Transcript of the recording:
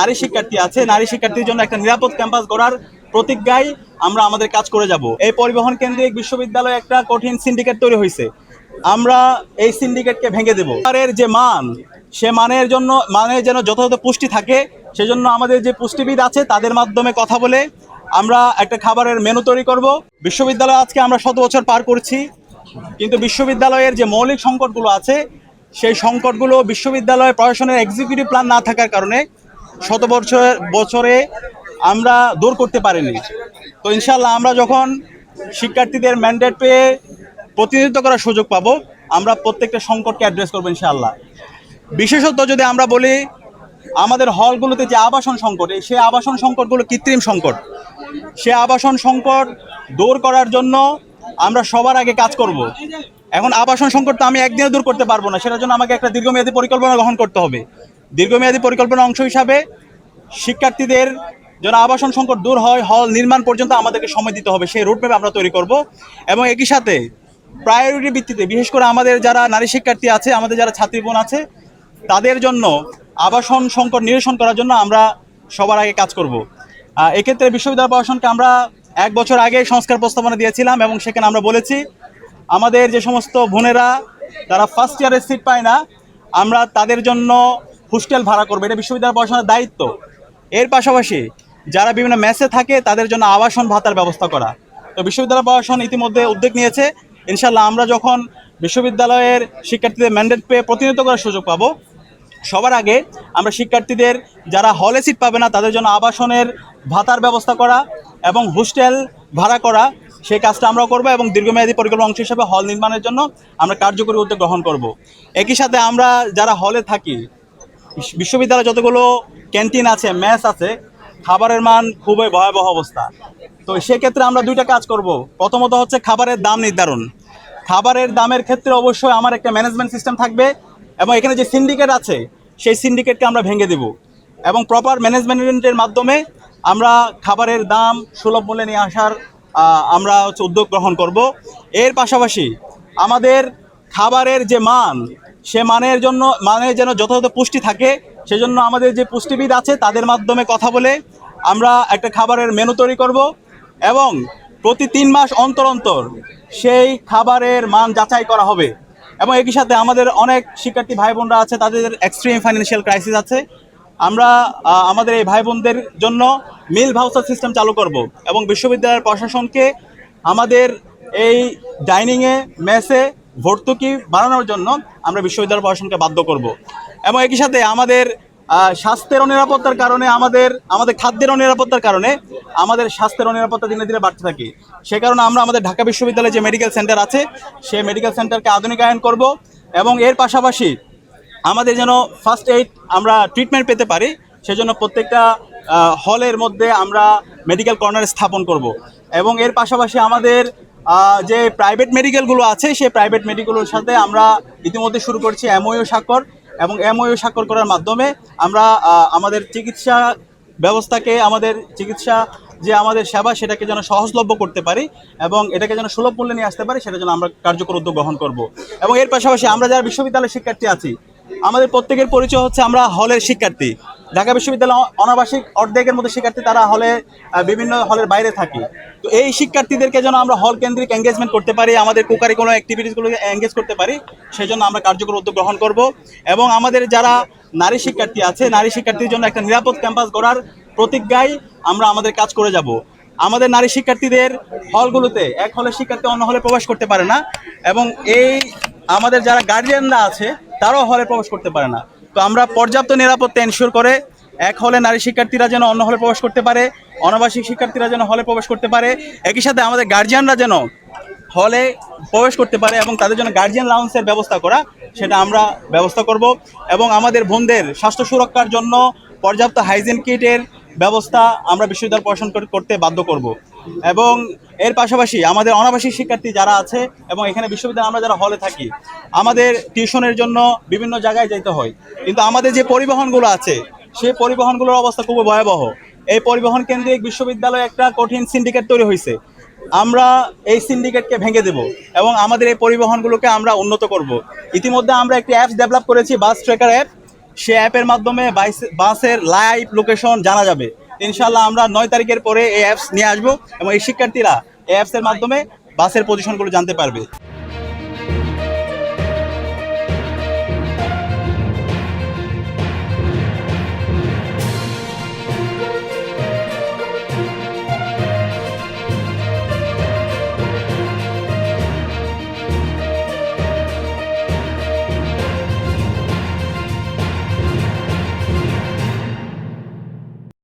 নারী শিক্ষার্থী আছে, নারী শিক্ষার্থীর জন্য একটা নিরাপদ ক্যাম্পাস গড়ার প্রতিজ্ঞায় আমরা আমাদের কাজ করে যাব। এই পরিবহন কেন্দ্রিক বিশ্ববিদ্যালয়ে একটা কঠিন সিন্ডিকেট তৈরি হয়েছে। আমরা এই সিন্ডিকেটকে ভেঙে দেব। খাবারের যে মান, সে মানের যেন যথাযথ পুষ্টি থাকে, সেজন্য আমাদের যে পুষ্টিবিদ আছে তাদের মাধ্যমে কথা বলে আমরা একটা খাবারের মেনু তৈরি করব। বিশ্ববিদ্যালয়ে আজকে আমরা 7 বছর পার করছি, কিন্তু বিশ্ববিদ্যালয়ের যে মৌলিক সংকটগুলো আছে সেই সংকটগুলো বিশ্ববিদ্যালয় প্রশাসনের এক্সিকিউটিভ প্ল্যান না থাকার কারণে বছরে আমরা দূর করতে পারিনি। তো ইনশাল্লাহ আমরা যখন শিক্ষার্থীদের ম্যান্ডেট পেয়ে প্রতিনিধিত্ব করার সুযোগ পাবো, আমরা প্রত্যেকটা সংকটকে অ্যাড্রেস করবো ইনশাআল্লাহ। বিশেষত যদি আমরা বলি, আমাদের হলগুলোতে যে আবাসন সংকট, সেই আবাসন সংকটগুলো কৃত্রিম সংকট। সে আবাসন সংকট দূর করার জন্য আমরা সবার আগে কাজ করব। এখন আবাসন সংকট তো আমি একদিনে দূর করতে পারবো না, সেটার জন্য আমাকে একটা দীর্ঘমেয়াদী পরিকল্পনা গ্রহণ করতে হবে। দীর্ঘমেয়াদী পরিকল্পনার অংশ হিসাবে শিক্ষার্থীদের যেন আবাসন সংকট দূর হয়, হল নির্মাণ পর্যন্ত আমাদেরকে সময় দিতে হবে, সেই রুটম্যাপ আমরা তৈরি করব। এবং একই সাথে প্রায়োরিটি ভিত্তিতে বিশেষ করে আমাদের যারা নারী শিক্ষার্থী আছে, আমাদের যারা ছাত্রীবোন আছে, তাদের জন্য আবাসন সংকট নিরসন করার জন্য আমরা সবার আগে কাজ করব। এক্ষেত্রে বিশ্ববিদ্যালয় প্রশাসনকে আমরা 1 বছর আগে সংস্কার প্রস্তাবনা দিয়েছিলাম এবং সেখানে আমরা বলেছি আমাদের যে সমস্ত বোনেরা তারা ফার্স্ট ইয়ারের সিট পায় না, আমরা তাদের জন্য হোস্টেল ভাড়া করবো, এটা বিশ্ববিদ্যালয় প্রশাসনের দায়িত্ব। এর পাশাপাশি যারা বিভিন্ন মেসে থাকে তাদের জন্য আবাসন ভাতার ব্যবস্থা করা। তো বিশ্ববিদ্যালয় প্রশাসন ইতিমধ্যে উদ্যোগ নিয়েছে। ইনশাল্লাহ আমরা যখন বিশ্ববিদ্যালয়ের শিক্ষার্থীদের ম্যান্ডেট পেয়ে প্রতিনিধিত্ব করার সুযোগ পাবো, সবার আগে আমরা শিক্ষার্থীদের যারা হলে সিট পাবে না তাদের জন্য আবাসনের ভাতার ব্যবস্থা করা এবং হোস্টেল ভাড়া করা, সেই কাজটা আমরা করব। এবং দীর্ঘমেয়াদী পরিকল্পনা অংশ হিসেবে হল নির্মাণের জন্য আমরা কার্যকরী উদ্যোগ গ্রহণ করব। একই সাথে আমরা যারা হলে থাকি, বিশ্ববিদ্যালয়ে যতগুলো ক্যান্টিন আছে, মেস আছে, খাবারের মান খুবই ভয়াবহ অবস্থা। তো সেক্ষেত্রে আমরা 2টা কাজ করব। প্রথমত হচ্ছে খাবারের দাম নির্ধারণ। খাবারের দামের ক্ষেত্রে অবশ্যই আমার একটা ম্যানেজমেন্ট সিস্টেম থাকবে এবং এখানে যে সিন্ডিকেট আছে সেই সিন্ডিকেটকে আমরা ভেঙে দেব এবং প্রপার ম্যানেজমেন্টের মাধ্যমে আমরা খাবারের দাম সুলভ মূল্যে নিয়ে আসার আমরা উদ্যোগ গ্রহণ করব। এর পাশাপাশি আমাদের খাবারের যে মান, সে মানের যেন যথাযথ পুষ্টি থাকে, সেজন্য আমাদের যে পুষ্টিবিদ আছে তাদের মাধ্যমে কথা বলে আমরা একটা খাবারের মেনু তৈরি করব এবং প্রতি 3 মাস অন্তর অন্তর সেই খাবারের মান যাচাই করা হবে। এবং একই সাথে আমাদের অনেক শিক্ষার্থী ভাই বোনরা আছে, তাদের এক্সট্রিম ফাইন্যান্সিয়াল ক্রাইসিস আছে। আমরা আমাদের এই ভাই বোনদের জন্য মিল ভাউচার সিস্টেম চালু করব এবং বিশ্ববিদ্যালয়ের প্রশাসনকে আমাদের এই ডাইনিংয়ে, মেসে ভর্তুকি বাড়ানোর জন্য আমরা বিশ্ববিদ্যালয় প্রশাসনকে বাধ্য করব। এবং একই সাথে আমাদের স্বাস্থ্যের অনিরাপত্তার কারণে, আমাদের খাদ্যের অনিরাপত্তার কারণে আমাদের স্বাস্থ্যের অনিরাপত্তা দিনে দিনে বাড়তে থাকে। সে কারণে আমরা আমাদের ঢাকা বিশ্ববিদ্যালয়ে যে মেডিকেল সেন্টার আছে সেই মেডিকেল সেন্টারকে আধুনিকায়ন করব এবং এর পাশাপাশি আমাদের যেন ফার্স্ট এইড আমরা ট্রিটমেন্ট পেতে পারি, সেজন্য প্রত্যেকটা হলের মধ্যে আমরা মেডিকেল কর্নার স্থাপন করব। এবং এর পাশাপাশি আমাদের যে প্রাইভেট মেডিকেলগুলো আছে সেই প্রাইভেট মেডিকেলগুলোর সাথে আমরা ইতিমধ্যে শুরু করছি এমওইউ স্বাক্ষর, এবং এমওইউ স্বাক্ষর করার মাধ্যমে আমরা আমাদের চিকিৎসা ব্যবস্থাকে, আমাদের চিকিৎসা যে আমাদের সেবা সেটাকে যেন সহজলভ্য করতে পারি এবং এটাকে যেন সুলভ মূল্যে নিয়ে আসতে পারি, সেটা যেন আমরা কার্যকর উদ্যোগ গ্রহণ করব। এবং এর পাশাপাশি আমরা যারা বিশ্ববিদ্যালয়ের শিক্ষার্থী আছি, আমাদের প্রত্যেকের পরিচয় হচ্ছে আমরা হলের শিক্ষার্থী। ঢাকা বিশ্ববিদ্যালয় অনাবাসিক অর্ধেকের মতো শিক্ষার্থী তারা বিভিন্ন হলের বাইরে থাকি। তো এই শিক্ষার্থীদেরকে যেন আমরা হল কেন্দ্রিক এঙ্গেজমেন্ট করতে পারি, আমাদের কোনো অ্যাক্টিভিটিসগুলোকে এঙ্গেজ করতে পারি, সেই জন্য আমরা কার্যকর উদ্যোগ গ্রহণ করব। এবং আমাদের যারা নারী শিক্ষার্থী আছে, নারী শিক্ষার্থীর জন্য একটা নিরাপদ ক্যাম্পাস গড়ার প্রতিজ্ঞায় আমরা আমাদের কাজ করে যাব। আমাদের নারী শিক্ষার্থীদের হলগুলোতে এক হলের শিক্ষার্থী অন্য হলে প্রবেশ করতে পারে না এবং আমাদের যারা গার্জিয়ানরা আছে তারাও হলে প্রবেশ করতে পারে না। তো আমরা পর্যাপ্ত নিরাপত্তা এনশিওর করে এক হলে নারী শিক্ষার্থীরা যেন অন্য হলে প্রবেশ করতে পারে, অনাবাসিক শিক্ষার্থীরা যেন হলে প্রবেশ করতে পারে, একই সাথে আমাদের গার্জিয়ানরা যেন হলে প্রবেশ করতে পারে এবং তাদের জন্য গার্জিয়ান লাউন্সের ব্যবস্থা করা, সেটা আমরা ব্যবস্থা করব। এবং আমাদের বোনদের স্বাস্থ্য সুরক্ষার জন্য পর্যাপ্ত হাইজিন কিটের ব্যবস্থা আমরা বিশ্ববিদ্যালয় প্রশাসন করতে বাধ্য করব। এবং এর পাশাপাশি আমাদের অনাবাসিক শিক্ষার্থী যারা আছে এবং এখানে বিশ্ববিদ্যালয়ে আমরা যারা হলে থাকি, আমাদের টিউশনের জন্য বিভিন্ন জায়গায় যেতে হয়, কিন্তু আমাদের যে পরিবহনগুলো আছে সেই পরিবহনগুলোর অবস্থা খুবই ভয়াবহ। এই পরিবহন কেন্দ্রিক বিশ্ববিদ্যালয়ে একটা কঠিন সিন্ডিকেট তৈরি হয়েছে। আমরা এই সিন্ডিকেটকে ভেঙে দেব এবং আমাদের এই পরিবহনগুলোকে আমরা উন্নত করব। ইতিমধ্যে আমরা একটি অ্যাপ ডেভেলপ করেছি, বাস ট্র্যাকার অ্যাপ। সে অ্যাপের মাধ্যমে বাসের লাইভ লোকেশন জানা যাবে। ইনশাল্লাহ আমরা 9 তারিখের পরে এই অ্যাপস নিয়ে আসবো এবং এই শিক্ষার্থীরা এই অ্যাপসের মাধ্যমে বাসের পজিশনগুলো জানতে পারবে।